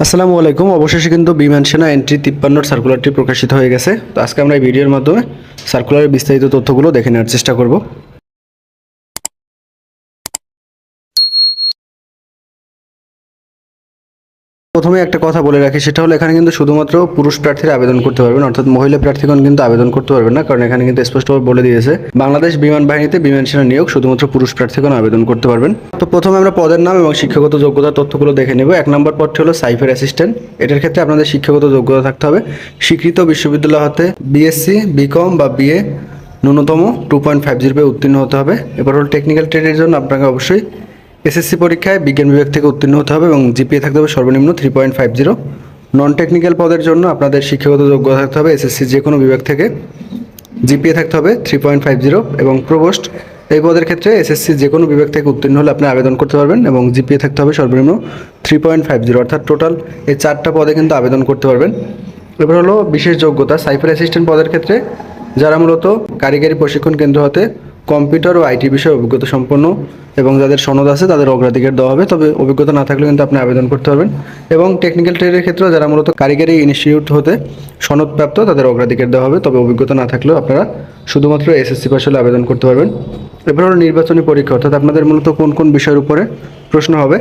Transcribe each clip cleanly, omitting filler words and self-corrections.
আসসালামু আলাইকুম। অবশেষে কিন্তু বিমান সেনা এন্ট্রি 53 সার্কুলারটি প্রকাশিত হয়ে গেছে। তো আজকে আমরা এই ভিডিওর মাধ্যমে সার্কুলারের বিস্তারিত তথ্যগুলো দেখে নেওয়ার চেষ্টা করব। প্রথমে একটা কথা বলে রাখি, সেটা হলো এখানে কিন্তু শুধুমাত্র পুরুষ প্রার্থীরা আবেদন করতে পারবেন, অর্থাৎ মহিলা প্রার্থীগণ কিন্তু আবেদন করতে পারবেন না, কারণ এখানে কিন্তু স্পষ্টভাবে বলে দিয়েছে বাংলাদেশ বিমান বাহিনীতে বিমান সেনা নিয়োগ শুধুমাত্র পুরুষ প্রার্থীগণ আবেদন করতে পারবেন। তো প্রথমে আমরা পদের নাম এবং শিক্ষাগত যোগ্যতার তথ্যগুলো দেখে নেব। 1 নম্বর পদটি হলো সাইফার অ্যাসিস্ট্যান্ট। এটার ক্ষেত্রে আপনাদের শিক্ষাগত যোগ্যতা থাকতে হবে স্বীকৃত বিশ্ববিদ্যালয় হতে বিএসসি, বিকম বা বিএ ন্যূনতম 2.50 পেয়ে উত্তীর্ণ হতে হবে। এবার হলো টেকনিক্যাল ট্রেডের জন্য আপনাকে অবশ্যই এসএসসি পরীক্ষায় বিজ্ঞান বিভাগ থেকে উত্তীর্ণ হতে হবে এবং জিপিএ থাকতে হবে সর্বনিম্ন 3.50। নন টেকনিক্যাল পদের জন্য আপনাদের শিক্ষাগত যোগ্যতা থাকতে হবে এসএসসি যে কোনো বিভাগ থেকে, জিপিএ থাকতে হবে 3.50 এবং প্রভোস্ট এই পদের ক্ষেত্রে এসএসসি যে কোনো বিভাগ থেকে উত্তীর্ণ হলে আপনি আবেদন করতে পারবেন এবং জিপিএ থাকতে হবে সর্বনিম্ন 3.50, অর্থাৎ টোটাল এই 4টা পদে কিন্তু আবেদন করতে পারবেন। এবার হলো বিশেষ যোগ্যতা সাইফার অ্যাসিস্ট্যান্ট পদের ক্ষেত্রে যারা মূলত কারিগরি প্রশিক্ষণ কেন্দ্র হতে কম্পিউটার ও আইটি বিষয়ে অভিজ্ঞতা সম্পন্ন এবং যাদের সনদ আছে তাদের অগ্রাধিকার দেওয়া হবে, তবে অভিজ্ঞতা না থাকলে কিন্তু আপনি আবেদন করতে পারবেন। এবং টেকনিক্যাল ট্রেডের ক্ষেত্রেও যারা মূলত কারিগরি ইনস্টিটিউট হতে সনদপ্রাপ্ত তাদের অগ্রাধিকার দেওয়া হবে, তবে অভিজ্ঞতা না থাকলেও আপনারা শুধুমাত্র এসএসসি পাস হলে আবেদন করতে পারবেন। এবার হলো নির্বাচনী পরীক্ষা, অর্থাৎ আপনাদের মূলত কোন কোন বিষয়ের উপরে প্রশ্ন হবে।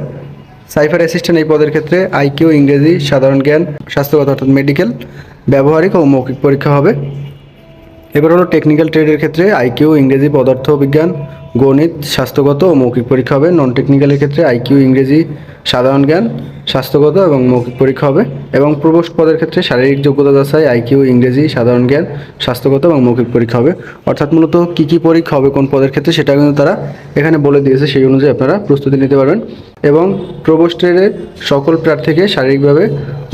সাইফার অ্যাসিস্ট্যান্ট এই পদের ক্ষেত্রে আইকিউ, ইংরেজি, সাধারণ জ্ঞান, স্বাস্থ্যগত অর্থাৎ মেডিকেল, ব্যবহারিক ও মৌখিক পরীক্ষা হবে। এবার হলো টেকনিক্যাল ট্রেডের ক্ষেত্রে আইকিউ, ইংরেজি, পদার্থ বিজ্ঞান, গণিত, স্বাস্থ্যগত ও মৌখিক পরীক্ষা হবে। নন টেকনিক্যালের ক্ষেত্রে আইকিউ, ইংরেজি, সাধারণ জ্ঞান, স্বাস্থ্যগত এবং মৌখিক পরীক্ষা হবে। এবং প্রবোস্ট পদের ক্ষেত্রে শারীরিক যোগ্যতা যাচাই, আইকিউ, ইংরেজি, সাধারণ জ্ঞান, স্বাস্থ্যগত এবং মৌখিক পরীক্ষা হবে। অর্থাৎ মূলত কী কী পরীক্ষা হবে কোন পদের ক্ষেত্রে সেটা কিন্তু তারা এখানে বলে দিয়েছে, সেই অনুযায়ী আপনারা প্রস্তুতি নিতে পারবেন। এবং প্রবোস্টের সকল প্রার্থীকে শারীরিকভাবে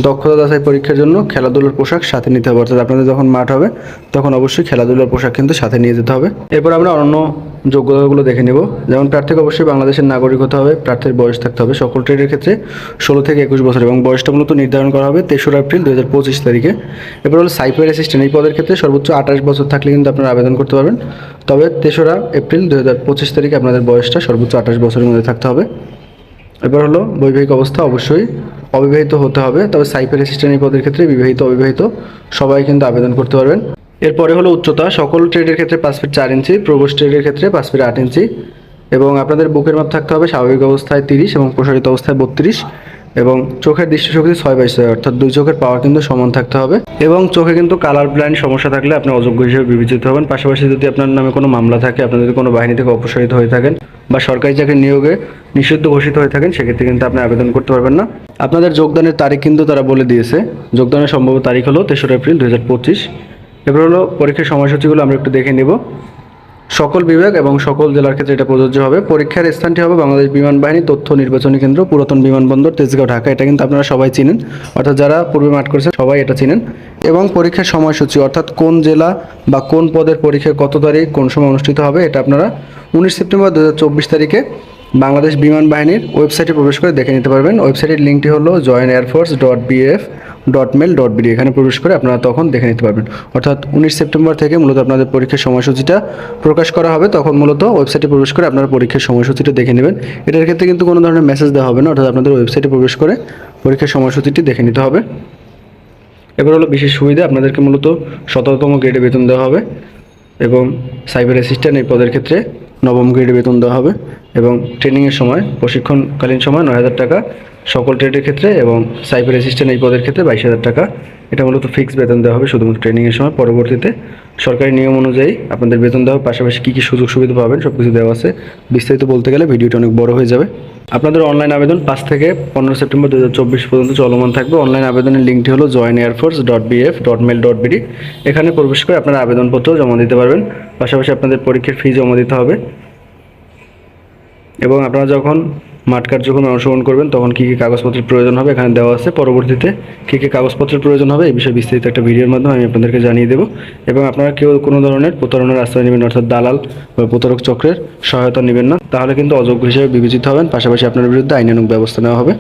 দক্ষতা যাচাই পরীক্ষার জন্য খেলাধুলার পোশাক সাথে নিতে হবে, অর্থাৎ আপনাদের যখন মাঠ হবে তখন অবশ্যই খেলাধুলার পোশাক কিন্তু সাথে নিয়ে যেতে হবে। এরপর আমরা অন্য যোগ্যতাগুলো দেখে নেব। যেমন প্রার্থীকে অবশ্যই বাংলাদেশের নাগরিক হতে হবে, প্রার্থীর বয়স থাকতে হবে সকল ট্রেডের ক্ষেত্রে 16 থেকে 21 বছর এবং বয়সটা মূলত নির্ধারণ করা হবে 3রা এপ্রিল 2025 তারিখে। এবার হলো সাইফার অ্যাসিস্ট্যান্ট এই পদের ক্ষেত্রে সর্বোচ্চ 28 বছর থাকলে কিন্তু আপনারা আবেদন করতে পারবেন, তবে 3রা এপ্রিল 2025 তারিখে আপনাদের বয়সটা সর্বোচ্চ 28 বছরের মধ্যে থাকতে হবে। এবার হলো বৈবাহিক অবস্থা, অবশ্যই অবিবাহিত হতে হবে, তবে সাইফার অ্যাসিস্ট্যান্ট এই পদের ক্ষেত্রে বিবাহিত অবিবাহিত সবাই কিন্তু আবেদন করতে পারবেন। এরপরে হলো উচ্চতা, সকল ট্রেডের ক্ষেত্রে 5 ফিট 4 ইঞ্চি, প্রবোস্ট ট্রেডের ক্ষেত্রে 5 ফিট 8 ইঞ্চি এবং আপনাদের বুকের মাপ থাকতে হবে স্বাভাবিক অবস্থায় 30 এবং প্রসারিত অবস্থায় 32 এবং চোখের দৃষ্টিশক্তি 6/6, অর্থাৎ 2 চোখের পাওয়ার কিন্তু সমান থাকতে হবে এবং চোখে কিন্তু কালার ব্লাইন্ড সমস্যা থাকলে আপনি অযোগ্য হিসেবে বিবেচিত হবেন। পাশাপাশি যদি আপনার নামে কোনো মামলা থাকে, আপনার যদি কোনো বাহিনী থেকে অপসারিত হয়ে থাকেন বা সরকারি চাকরি নিয়োগে নিষিদ্ধ ঘোষিত হয়ে থাকেন, সেক্ষেত্রে কিন্তু আপনি আবেদন করতে পারবেন না। আপনাদের যোগদানের তারিখ কিন্তু তারা বলে দিয়েছে, যোগদানের সম্ভব তারিখ হলো 3রা এপ্রিল 2025। এবার হলো পরীক্ষার সময়সূচিগুলো আমরা একটু দেখে নেব। সকল বিভাগ এবং সকল জেলার ক্ষেত্রে এটা প্রযোজ্য হবে। পরীক্ষার স্থানটি হবে বাংলাদেশ বিমান বাহিনী তথ্য নির্বাচনী কেন্দ্র, পুরাতন বিমানবন্দর, তেজগাঁও, ঢাকা। এটা কিন্তু আপনারা সবাই চিনেন, অর্থাৎ যারা পূর্বে মাঠ করেছেন সবাই এটা চিনেন। এবং পরীক্ষার সময়সূচি, অর্থাৎ কোন জেলা বা কোন পদের পরীক্ষা কত তারিখ কোন সময় অনুষ্ঠিত হবে, এটা আপনারা 19 সেপ্টেম্বর 2024 তারিখে বাংলাদেশ বিমান বাহিনীর ওয়েবসাইটে প্রবেশ করে দেখে নিতে পারবেন। ওয়েবসাইটের লিঙ্কটি হলো joinairforce.bf.mil.bd, এখানে প্রবেশ করে আপনারা তখন দেখে নিতে পারবেন। অর্থাৎ 19 সেপ্টেম্বর থেকে মূলত আপনাদের পরীক্ষার সময়সূচিটা প্রকাশ করা হবে, তখন মূলত ওয়েবসাইটে প্রবেশ করে আপনারা পরীক্ষার সময়সূচিটা দেখে নেবেন। এটার ক্ষেত্রে কিন্তু কোনো ধরনের মেসেজ দেওয়া হবে না, অর্থাৎ আপনাদের ওয়েবসাইটে প্রবেশ করে পরীক্ষার সময়সূচিটি দেখে নিতে হবে। এবার হলো বিশেষ সুবিধা, আপনাদেরকে মূলত 17তম গ্রেডে বেতন দেওয়া হবে এবং সাইবার অ্যাসিস্ট্যান্ট এই পদের ক্ষেত্রে 9ম গ্রেডে বেতন দেওয়া হবে এবং ট্রেনিংয়ের সময় প্রশিক্ষণকালীন সময় 9,000 টাকা সকল ট্রেডের ক্ষেত্রে এবং সাইবার অ্যাসিস্ট্যান্ট এই পদের ক্ষেত্রে 22,000 টাকা। এটা মূলত ফিক্সড বেতন দেওয়া হবে শুধুমাত্র ট্রেনিংয়ের সময়। পরবর্তীতে সরকারি নিয়ম অনুযায়ী আপনাদের বেতন দেওয়ার পাশাপাশি কী কী সুযোগ সুবিধা পাবেন সব কিছু দেওয়া আছে। বিস্তারিত বলতে গেলে ভিডিওটা অনেক বড় হয়ে যাবে। আপনাদের অনলাইন আবেদন 5 থেকে 15 সেপ্টেম্বর 2024 পর্যন্ত চলমান থাকবে। অনলাইন আবেদনের লিঙ্কটি হলো joinairforce.bf.mil.bd, এখানে প্রবেশ করে আপনারা আবেদনপত্র জমা দিতে পারবেন। পাশাপাশি আপনাদের পরীক্ষার ফি জমা দিতে হবে এবং আপনারা যখন মাঠ কার্যক্রমে অংশগ্রহণ করবেন তখন কী কী কাগজপত্রের প্রয়োজন হবে এখানে দেওয়া আছে। পরবর্তীতে কী কী কাগজপত্রের প্রয়োজন হবে এই বিষয়ে বিস্তারিত একটা ভিডিওর মাধ্যমে আমি আপনাদেরকে জানিয়ে দেবো এবং আপনারা কেউ কোনো ধরনের প্রতারণার আশ্রয় নেবেন, অর্থাৎ দালাল বা প্রতারক চক্রের সহায়তা নেবেন না, তাহলে কিন্তু অযোগ্য হিসেবে বিবেচিত হবেন। পাশাপাশি আপনার বিরুদ্ধে আইনানুগ ব্যবস্থা নেওয়া হবে।